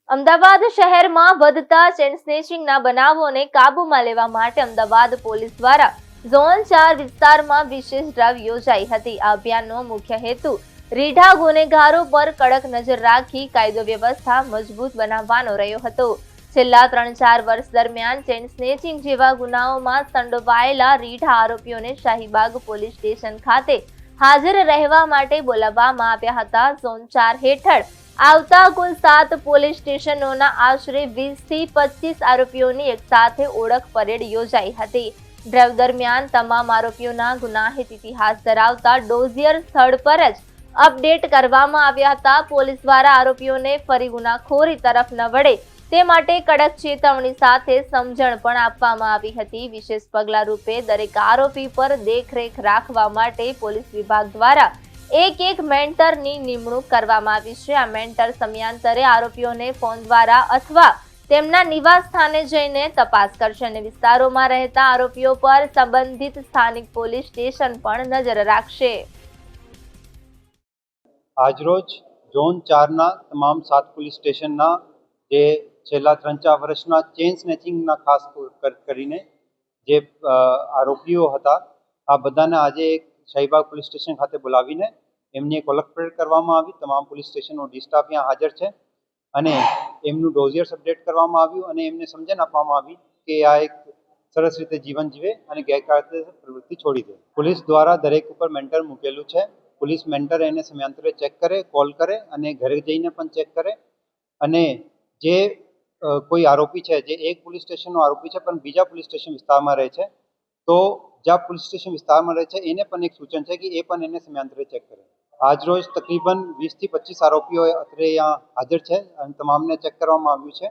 અમદાવાદ શહેરમાં વધતા ચેઇન સ્નેચિંગના બનાવોને કાબૂમાં લેવા માટે અમદાવાદ પોલીસ દ્વારા ઝોન 4 વિસ્તારમાં વિશેષ ડ્રાઈવ યોજાઈ હતી. આ અભિયાનનો મુખ્ય હેતુ રીઢા ગુનેગારો પર કડક નજર રાખી કાયદો વ્યવસ્થા મજબૂત બનાવવાનો રહ્યો હતો. છેલ્લા 3-4 વર્ષ દરમિયાન ચેઇન સ્નેચિંગ જેવા ગુનાઓમાં સંડોવાયેલા રીઢા આરોપીઓને શાહીબાગ પોલીસ સ્ટેશન ખાતે હાજર રહેવા માટે બોલાવવામાં આવ્યા હતા. ઝોન 4 હેઠળ આવતા કુલ 7 પોલીસ સ્ટેશનોના આશરે 20 થી 25 આરોપીઓની એકસાથે ઓળખ પરેડ યોજાઈ હતી. ડ્રાઈવ દરમિયાન તમામ આરોપીઓના ગુનાહિત ઇતિહાસ ધરાવતા ડોઝિયર સ્થળ પર જ અપડેટ કરવામાં આવ્યા હતા. પોલીસ દ્વારા આરોપીઓને ફરી ગુનાખોરી તરફ ન વળે તે માટે કડક ચેતવણી સાથે સમજણ પણ આપવામાં આવી હતી. વિશેષ પગલાં રૂપે દરેક આરોપી પર દેખરેખ રાખવા માટે પોલીસ વિભાગ દ્વારા એક મેન્ટરની નિમણૂક કરવામાં આવી છે. આ મેન્ટર સમયાંતરે આરોપીઓને ફોન દ્વારા અથવા તેમના નિવાસ સ્થાને જઈને તપાસ કરશે અને વિસ્તારોમાં રહેતા આરોપીઓ પર સંબંધિત સ્થાનિક પોલીસ સ્ટેશન પણ નજર રાખશે. આજરોજ ઝોન 4ના તમામ 7 પોલીસ સ્ટેશનના જે છેલ્લા 3-4 વર્ષના ચેઇન સ્નેચિંગના ખાસ કરીને જે આરોપીઓ હતા આ બધાને આજે એક શાહીબાગ પોલીસ સ્ટેશન ખાતે બોલાવીને એમની એક ઓળખ પરેડ કરવામાં આવી. તમામ પોલીસ સ્ટેશનનો ડી સ્ટાફ ત્યાં હાજર છે અને એમનું ડોઝિયર્સ અપડેટ કરવામાં આવ્યું અને એમને સમજણ આપવામાં આવી કે આ એક સરસ રીતે જીવન જીવે અને ગેરકાયદેસર પ્રવૃત્તિ છોડી દે. પોલીસ દ્વારા દરેક ઉપર મેન્ટર મૂકેલું છે. પોલીસ મેન્ટર એને સમયાંતરે ચેક કરે, કોલ કરે અને ઘરે જઈને પણ ચેક કરે અને જે કોઈ આરોપી છે જે એક પોલીસ સ્ટેશનનો આરોપી છે પણ બીજા પોલીસ સ્ટેશન વિસ્તારમાં રહે છે તો જ્યાં પોલીસ સ્ટેશન વિસ્તારમાં રહે છે એને પણ એક સૂચન છે કે એ પણ એને સમયાંતરે ચેક કરે. આજરોજ તકરીબન 20 થી 25 આરોપીઓ અત્રે અહીંયા હાજર છે અને તમામને ચેક કરવામાં આવ્યું છે.